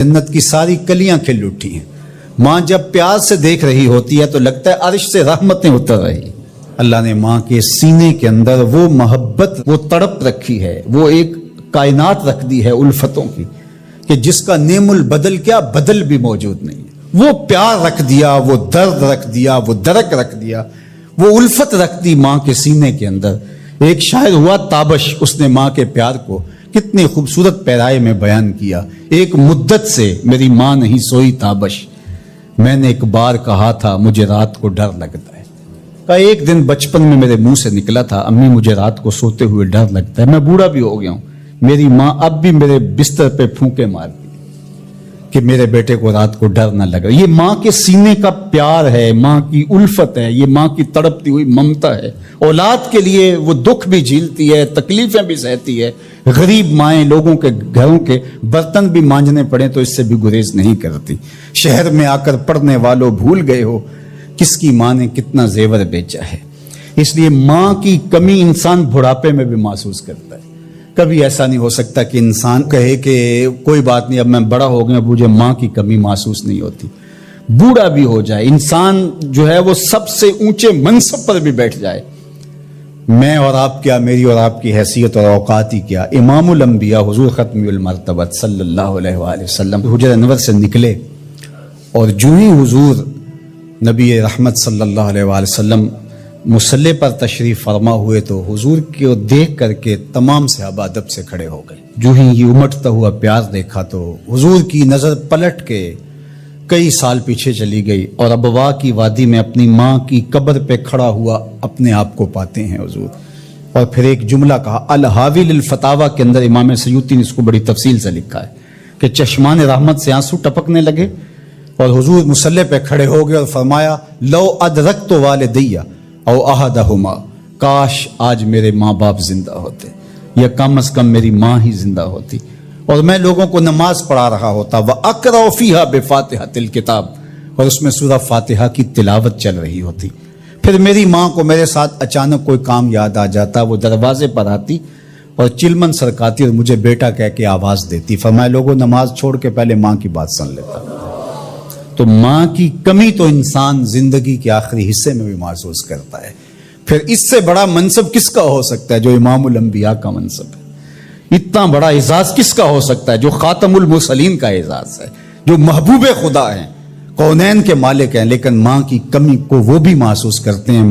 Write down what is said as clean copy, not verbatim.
جنت کی ساری کلیاں کھل اٹھی ہیں۔ ماں جب پیار سے دیکھ رہی ہوتی ہے تو لگتا ہے عرش سے رحمتیں اتر رہی۔ اللہ نے ماں کے سینے کے اندر وہ محبت، وہ تڑپ رکھی ہے، وہ ایک کائنات رکھ دی ہے الفتوں کی کہ جس کا نعم البدل کیا بدل بھی موجود نہیں ہے۔ وہ پیار رکھ دیا، وہ درد رکھ دیا، وہ درک رکھ دیا، وہ الفت رکھ دی ماں کے سینے کے اندر۔ ایک شاعر ہوا تابش، اس نے ماں کے پیار کو کتنی خوبصورت پیرائے میں بیان کیا۔ ایک مدت سے میری ماں نہیں سوئی تابش، میں نے ایک بار کہا تھا مجھے رات کو ڈر لگتا ہے۔ کہا ایک دن بچپن میں میرے منہ سے نکلا تھا امی مجھے رات کو سوتے ہوئے ڈر لگتا ہے، میں بوڑھا بھی ہو گیا ہوں، میری ماں اب بھی میرے بستر پہ پھونکے مارتی کہ میرے بیٹے کو رات کو ڈر نہ لگا۔ یہ ماں کے سینے کا پیار ہے، ماں کی الفت ہے، یہ ماں کی تڑپتی ہوئی ممتا ہے۔ اولاد کے لیے وہ دکھ بھی جھیلتی ہے، تکلیفیں بھی سہتی ہے۔ غریب مائیں لوگوں کے گھروں کے برتن بھی مانجنے پڑے تو اس سے بھی گریز نہیں کرتی۔ شہر میں آ کر پڑھنے والوں بھول گئے ہو کس کی ماں نے کتنا زیور بیچا ہے۔ اس لیے ماں کی کمی انسان بڑھاپے میں بھی محسوس کرتا ہے۔ کبھی ایسا نہیں ہو سکتا کہ انسان کہے کہ کوئی بات نہیں اب میں بڑا ہو گیا، مجھے ماں کی کمی محسوس نہیں ہوتی۔ بوڑھا بھی ہو جائے انسان جو ہے وہ سب سے اونچے منصب پر بھی بیٹھ جائے، میں اور آپ کیا، میری اور آپ کی حیثیت اور اوقات ہی کیا۔ امام الانبیاء حضور ختم المرتبت صلی اللہ علیہ وآلہ وسلم حجرہ انور سے نکلے اور جو ہی حضور نبی رحمت صلی اللہ علیہ وآلہ وسلم مصلی پر تشریف فرما ہوئے تو حضور کو دیکھ کر کے تمام صحابہ ادب سے کھڑے ہو گئے۔ جو ہی یہ امٹتا ہوا پیار دیکھا تو حضور کی نظر پلٹ کے کئی سال پیچھے چلی گئی اور ابوا کی وادی میں اپنی ماں کی قبر پہ کھڑا ہوا اپنے آپ کو پاتے ہیں حضور۔ اور پھر ایک جملہ کہا، الحاوی للفتاوی کے اندر امام سیوطی نے اس کو بڑی تفصیل سے لکھا ہے کہ چشمان رحمت سے آنسو ٹپکنے لگے اور حضور مصلی پہ کھڑے ہو گئے اور فرمایا لو ادرکت والدیہ او احدہما، کاش آج میرے ماں باپ زندہ ہوتے یا کم از کم میری ماں ہی زندہ ہوتی اور میں لوگوں کو نماز پڑھا رہا ہوتا۔ وَأَقْرَأُ فِيهَا بِفَاتِحَةِ الْكِتَابِ، اور اس میں سورہ فاتحہ کی تلاوت چل رہی ہوتی۔ پھر میری ماں کو میرے ساتھ اچانک کوئی کام یاد آ جاتا، وہ دروازے پر آتی اور چلمن سرکاتی اور مجھے بیٹا کہہ کے آواز دیتی۔ فرمایا لوگوں نماز چھوڑ کے پہلے ماں کی بات سن لیتا۔ تو ماں کی کمی تو انسان زندگی کے آخری حصے میں بھی محسوس کرتا ہے۔ پھر اس سے بڑا منصب کس کا ہو سکتا ہے جو امام الانبیاء کا منصب ہے؟ اتنا بڑا اعزاز کس کا ہو سکتا ہے جو خاتم المرسلین کا اعزاز ہے، جو محبوب خدا ہیں، کونین کے مالک ہیں، لیکن ماں کی کمی کو وہ بھی محسوس کرتے ہیں۔